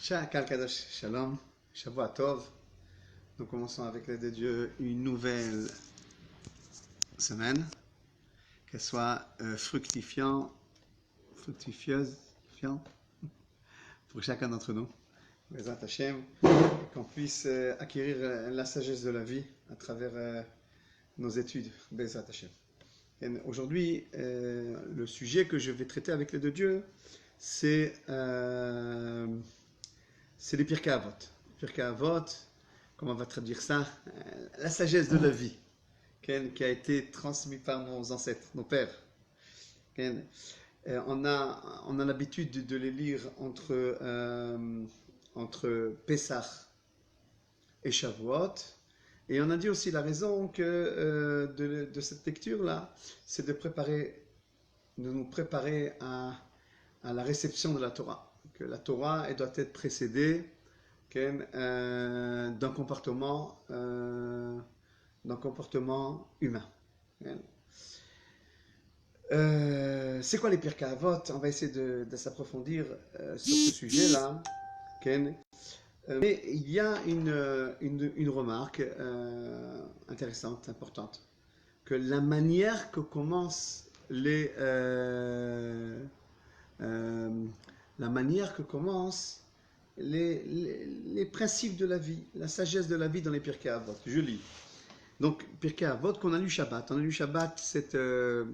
Shakal Kadosh Shalom, Shavua Tov. Nous commençons avec l'aide de Dieu une nouvelle semaine, qu'elle soit fructifieuse pour chacun d'entre nous. Bezat Hashem, qu'on puisse acquérir la sagesse de la vie à travers nos études. Bezat Hashem. Aujourd'hui, le sujet que je vais traiter avec l'aide de Dieu, c'est les Pirkei Avot. Pirkei Avot, comment on va traduire ça? La sagesse de la vie, qui a été transmise par nos ancêtres, nos pères. On a l'habitude de les lire entre Pessah et Shavuot. Et on a dit aussi la raison de cette lecture-là, c'est de nous préparer à la réception de la Torah. Que la Torah, elle doit être précédée d'un comportement humain. C'est quoi les Pirkei Avot? On va essayer de s'approfondir sur ce sujet-là. Mais il y a une remarque intéressante, importante, que la manière que commencent les principes de la vie, la sagesse de la vie dans les Pirkei Avot. Je lis. Donc, Pirkei Avot qu'on a lu Shabbat. On a lu Shabbat ce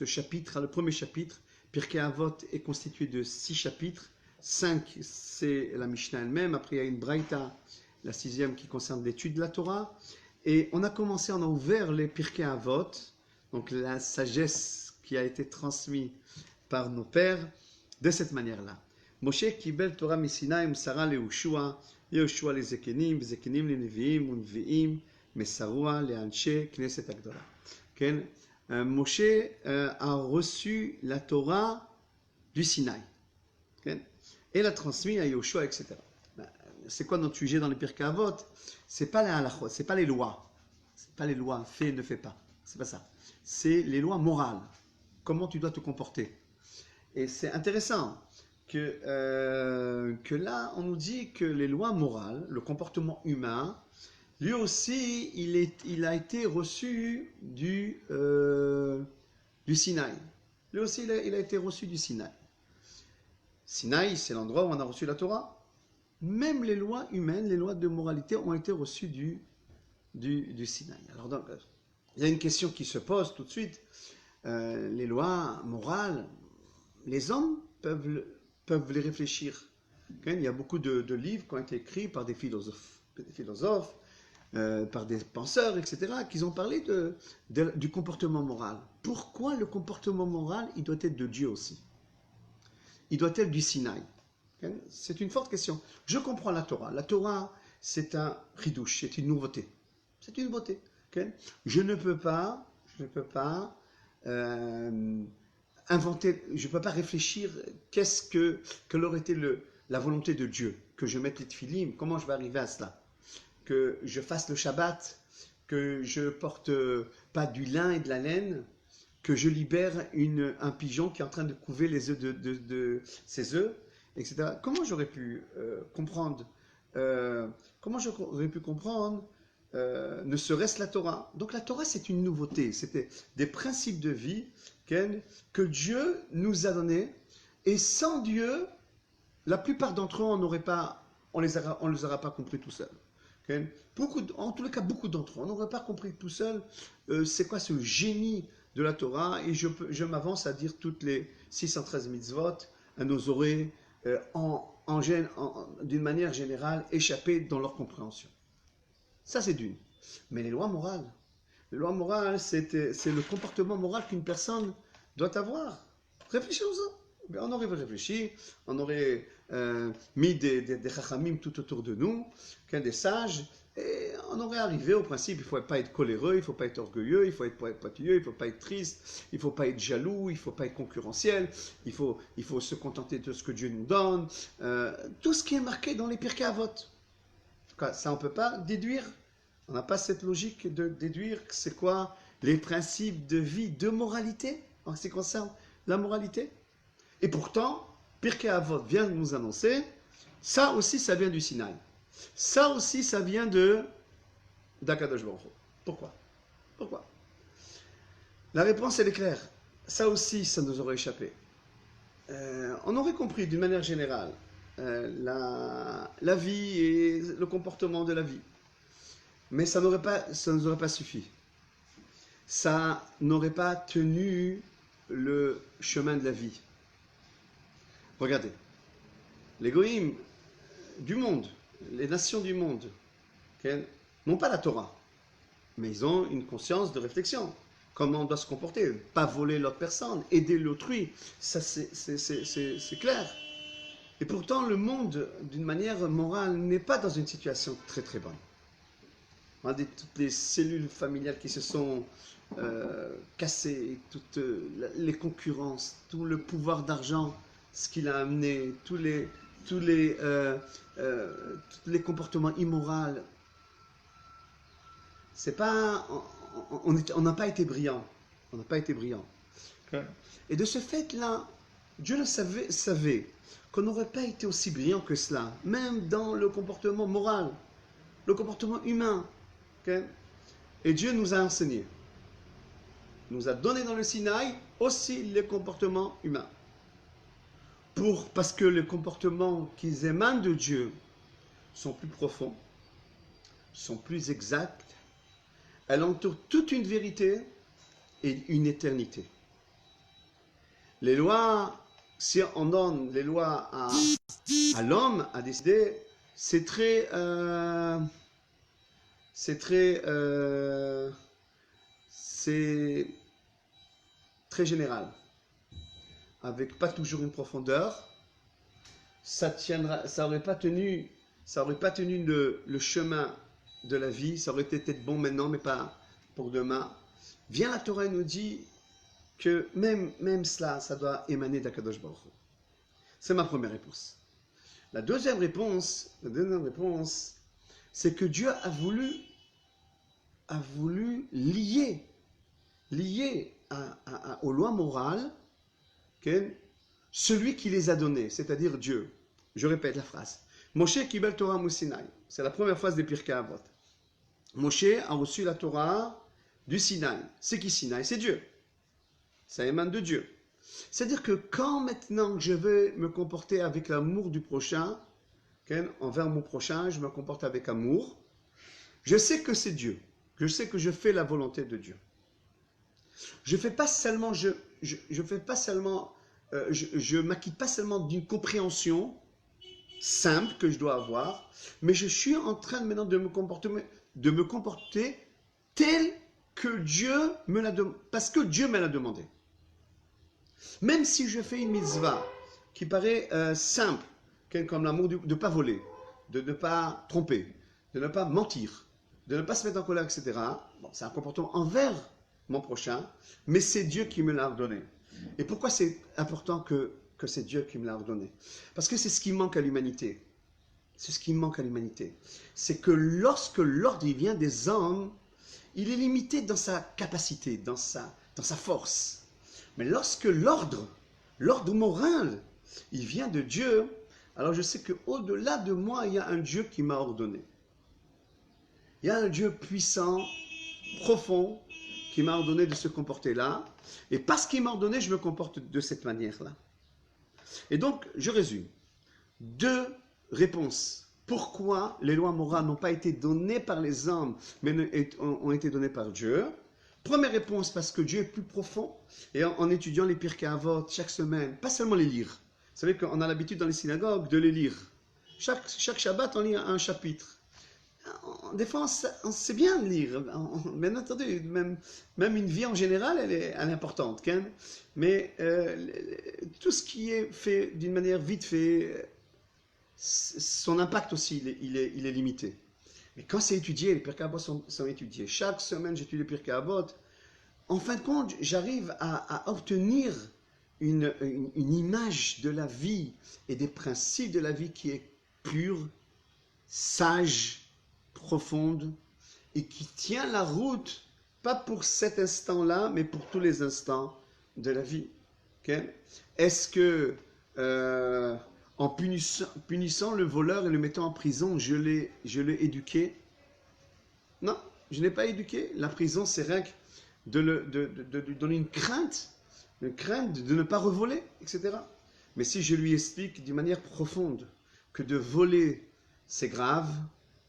chapitre, le premier chapitre. Pirkei Avot est constitué de 6 chapitres. 5, c'est la Mishnah elle-même. Après, il y a une Braïta, la 6e, qui concerne l'étude de la Torah. Et on a ouvert les Pirkei Avot, donc la sagesse qui a été transmise par nos pères, de cette manière-là. Moshe kibel Torah misinaï Sarah le Yoshua, Yoshua le Zekenim, Zekenim le Neviim, Neviim, Mesarua le Anshe, Knesset Agdola. Moshe a reçu la Torah du Sinaï et l'a transmis à Yoshua, etc. C'est quoi notre sujet dans les Pirkei Avot? C'est pas les halachot, c'est pas les lois. C'est pas les lois, fais, ne fais pas. C'est pas ça. C'est les lois morales. Comment tu dois te comporter. Et c'est intéressant que là, on nous dit que les lois morales, le comportement humain, lui aussi, il a été reçu du Sinaï. Lui aussi, il a été reçu du Sinaï. Sinaï, c'est l'endroit où on a reçu la Torah. Même les lois humaines, les lois de moralité ont été reçues du Sinaï. Alors donc, il y a une question qui se pose tout de suite. Les lois morales, les hommes peuvent les réfléchir. Il y a beaucoup de livres qui ont été écrits par des philosophes, par des penseurs, etc., qui ont parlé du comportement moral. Pourquoi le comportement moral, il doit être de Dieu aussi? Il doit être du Sinaï. C'est une forte question. Je comprends la Torah. La Torah, c'est un ridouche, c'est une nouveauté. C'est une nouveauté. Je ne peux pas inventer, je ne peux pas réfléchir quelle aurait été la volonté de Dieu, que je mette les tefillim, comment je vais arriver à cela, que je fasse le Shabbat, que je porte pas du lin et de la laine, que je libère un pigeon qui est en train de couver les œufs de ses œufs, etc. Comment j'aurais pu comprendre ne serait-ce la Torah? Donc la Torah, c'est une nouveauté, c'était des principes de vie que Dieu nous a donnés, et sans Dieu, la plupart d'entre eux, on les aura pas compris tout seul. En tous les cas, beaucoup d'entre eux, on n'aurait pas compris tout seul c'est quoi ce génie de la Torah, et je m'avance à dire toutes les 613 mitzvot à nos oreilles, d'une manière générale, échappées dans leur compréhension. Ça, c'est d'une. Mais les lois morales, c'est le comportement moral qu'une personne doit avoir. Réfléchissons-en. On aurait réfléchi, on aurait mis des chachamim tout autour de nous, des sages, et on aurait arrivé au principe, il ne faut pas être coléreux, il ne faut pas être orgueilleux, il faut être pointilleux, il ne faut pas être triste, il ne faut pas être jaloux, il ne faut pas être concurrentiel, il faut se contenter de ce que Dieu nous donne. Tout ce qui est marqué dans les Pirkei Avot. Ça, on ne peut pas déduire. On n'a pas cette logique de déduire que c'est quoi les principes de vie, de moralité, en ce qui concerne la moralité. Et pourtant, Pirkei Avot vient de nous annoncer, ça aussi, ça vient du Sinaï. Ça aussi, ça vient d'Akadosh Baruch Hu. Pourquoi? Pourquoi? La réponse, elle est claire. Ça aussi, ça nous aurait échappé. On aurait compris d'une manière générale la vie et le comportement de la vie. Mais ça ne nous aurait pas suffi. Ça n'aurait pas tenu le chemin de la vie. Regardez, les goïms du monde, les nations du monde, n'ont pas la Torah, mais ils ont une conscience de réflexion. Comment on doit se comporter, pas voler l'autre personne, aider l'autrui, ça c'est clair. Et pourtant, le monde, d'une manière morale, n'est pas dans une situation très très bonne. Regardez toutes les cellules familiales qui se sont cassées, toutes les concurrences, tout le pouvoir d'argent, ce qu'il a amené, tous les comportements immoraux. C'est pas, on n'a pas été brillant. On n'a pas été brillant. Okay. Et de ce fait-là, Dieu le savait qu'on n'aurait pas été aussi brillant que cela, même dans le comportement moral, le comportement humain. Okay. Et Dieu nous a enseigné, nous a donné dans le Sinaï aussi les comportements humains. Parce que les comportements qui émanent de Dieu sont plus profonds, sont plus exacts, elles entourent toute une vérité et une éternité. Les lois, si on donne les lois à l'homme à décider, c'est très général, avec pas toujours une profondeur. Ça aurait pas tenu le chemin de la vie. Ça aurait été peut-être bon maintenant, mais pas pour demain. Vient la Torah et nous dit que même cela, ça doit émaner d'Akadosh Baruch Hu. C'est ma première réponse. La deuxième réponse, c'est que Dieu a voulu lier aux lois morales celui qui les a données, c'est-à-dire Dieu. Je répète la phrase. Moshe Kibel Torah Musinaï. C'est la première phrase des Pirkei Avot. Moshe a reçu la Torah du Sinaï. C'est qui Sinaï? C'est Dieu. Ça émane de Dieu. C'est-à-dire que quand maintenant je vais me comporter avec l'amour du prochain, envers mon prochain, je me comporte avec amour, je sais que c'est Dieu. Je sais que je fais la volonté de Dieu. Je m'acquitte pas seulement d'une compréhension simple que je dois avoir, mais je suis en train maintenant de me comporter tel que Dieu me l'a demandé, parce que Dieu me l'a demandé. Même si je fais une mitzvah qui paraît simple, comme l'amour de ne pas voler, de ne pas tromper, de ne pas mentir, de ne pas se mettre en colère, etc. Bon, c'est un comportement envers mon prochain, mais c'est Dieu qui me l'a ordonné. Et pourquoi c'est important que c'est Dieu qui me l'a ordonné? Parce que c'est ce qui manque à l'humanité. C'est ce qui manque à l'humanité. C'est que lorsque l'ordre vient des hommes, il est limité dans sa capacité, dans sa force. Mais lorsque l'ordre moral, il vient de Dieu, alors je sais qu'au-delà de moi, il y a un Dieu qui m'a ordonné. Il y a un Dieu puissant, profond, qui m'a ordonné de se comporter là. Et parce qu'il m'a ordonné, je me comporte de cette manière-là. Et donc, je résume. 2 réponses. Pourquoi les lois morales n'ont pas été données par les hommes, mais ont été données par Dieu? Première réponse, parce que Dieu est plus profond. Et en étudiant les Pirkei Avot chaque semaine, pas seulement les lire. Vous savez qu'on a l'habitude dans les synagogues de les lire. Chaque Shabbat, on lit un chapitre. Des fois, on sait bien lire. Bien entendu, même une vie en général, elle est importante. Mais tout ce qui est fait d'une manière vite fait, son impact aussi, il est limité. Mais quand c'est étudié, les Pirkei Avot sont étudiés. Chaque semaine, j'étudie les Pirkei Avot. En fin de compte, j'arrive à obtenir une image de la vie et des principes de la vie qui est pure, sage, profonde et qui tient la route, pas pour cet instant-là, mais pour tous les instants de la vie. Okay? Est-ce que en punissant le voleur et le mettant en prison, je l'ai éduqué. Non, je n'ai pas éduqué. La prison, c'est rien que de lui donner une crainte de ne pas revoler, etc. Mais si je lui explique d'une manière profonde que de voler, c'est grave,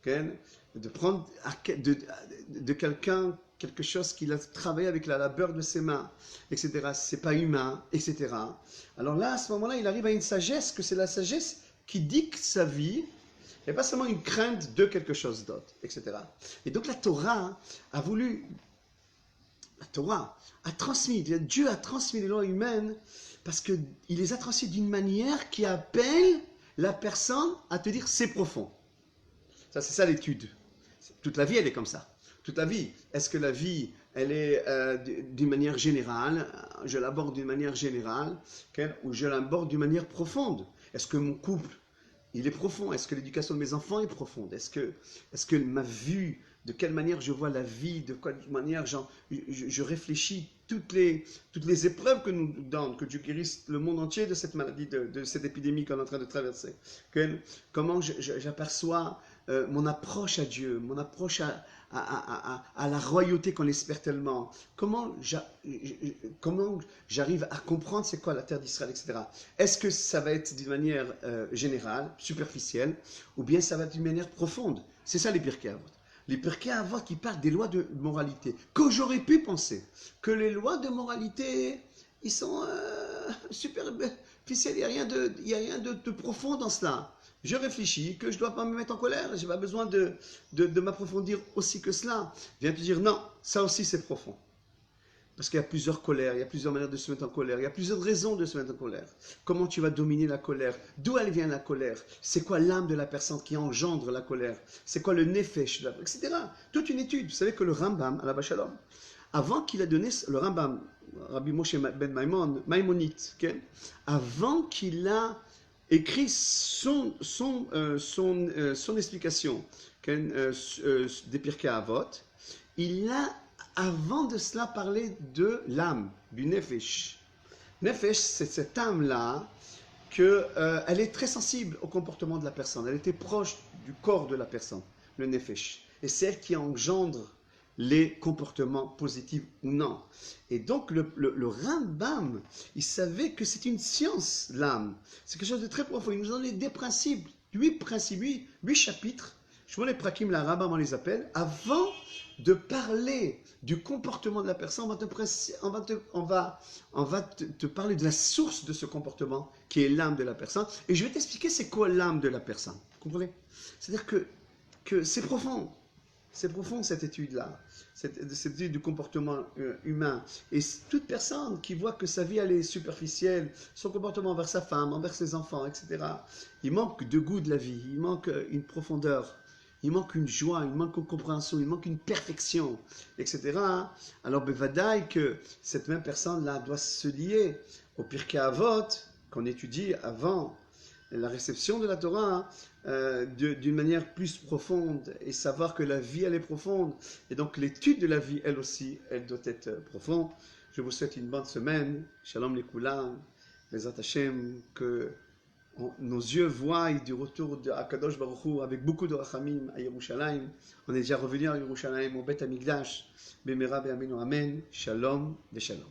de prendre de quelqu'un quelque chose qu'il a travaillé avec la labeur de ses mains, etc., c'est pas humain, etc. Alors là, à ce moment-là, il arrive à une sagesse, que c'est la sagesse qui dicte sa vie, et pas seulement une crainte de quelque chose d'autre, etc. Et donc la Torah a voulu, la Torah a transmis, Dieu a transmis les lois humaines parce qu'il les a transmis d'une manière qui appelle la personne à te dire c'est profond. Ça, c'est ça l'étude. Toute la vie, elle est comme ça. Toute la vie. Est-ce que la vie, elle est d'une manière générale, je l'aborde d'une manière générale, ou je l'aborde d'une manière profonde? Est-ce que mon couple, il est profond? Est-ce que l'éducation de mes enfants est profonde? Est-ce que ma vue, de quelle manière je vois la vie, de quelle manière je réfléchis toutes les épreuves que nous donnent, que Dieu guérisse le monde entier de cette maladie, de cette épidémie qu'on est en train de traverser. Comment j'aperçois mon approche à Dieu, mon approche à la royauté qu'on espère tellement. Comment j'arrive à comprendre c'est quoi la terre d'Israël, etc. Est-ce que ça va être d'une manière générale, superficielle, ou bien ça va être d'une manière profonde? C'est ça les Pirkei Avot. Les Pirkei Avot qui parlent des lois de moralité. Que j'aurais pu penser que les lois de moralité, ils sont superficiels, il n'y a rien de profond dans cela. Je réfléchis que je ne dois pas me mettre en colère, je n'ai pas besoin de m'approfondir aussi que cela. Viens te dire non, ça aussi c'est profond. Parce qu'il y a plusieurs colères, il y a plusieurs manières de se mettre en colère, il y a plusieurs raisons de se mettre en colère. Comment tu vas dominer la colère? D'où elle vient la colère? C'est quoi l'âme de la personne qui engendre la colère? C'est quoi le nefesh, etc. Toute une étude. Vous savez que le Rambam, à la Shalom, avant qu'il a donné, le Rambam, Rabbi Moshe ben Maïmonite, avant qu'il a écrit son explication des Pirkei Avot, il a, avant de cela, parlé de l'âme, du Nefesh. Nefesh, c'est cette âme-là, elle est très sensible au comportement de la personne. Elle était proche du corps de la personne, le Nefesh. Et c'est elle qui engendre les comportements positifs ou non. Et donc le Rambam, il savait que c'est une science, l'âme. C'est quelque chose de très profond. Il nous en donne des principes, 8 chapitres. Shmone Prakim, la Rambam on les appelle. Avant de parler du comportement de la personne, on va te parler de la source de ce comportement, qui est l'âme de la personne. Et je vais t'expliquer c'est quoi l'âme de la personne. Vous comprenez? C'est-à-dire que c'est profond. C'est profond cette étude-là, cette étude du comportement humain. Et toute personne qui voit que sa vie elle est superficielle, son comportement envers sa femme, envers ses enfants, etc., il manque de goût de la vie, il manque une profondeur, il manque une joie, il manque une compréhension, il manque une perfection, etc. Alors, bevadaï que cette même personne-là doit se lier au Pirkei Avot qu'on étudie avant la réception de la Torah d'une manière plus profonde et savoir que la vie elle est profonde et donc l'étude de la vie elle aussi elle doit être profonde. Je vous souhaite une bonne semaine. Shalom Likula, Bezat Hashem, que nos yeux voient du retour de Akadosh Baruch Hu avec beaucoup de rachamim à Yerushalayim. On est déjà revenu à Yerushalayim au Beth Hamikdash. Bemera be'aminu amen. Shalom ve shalom.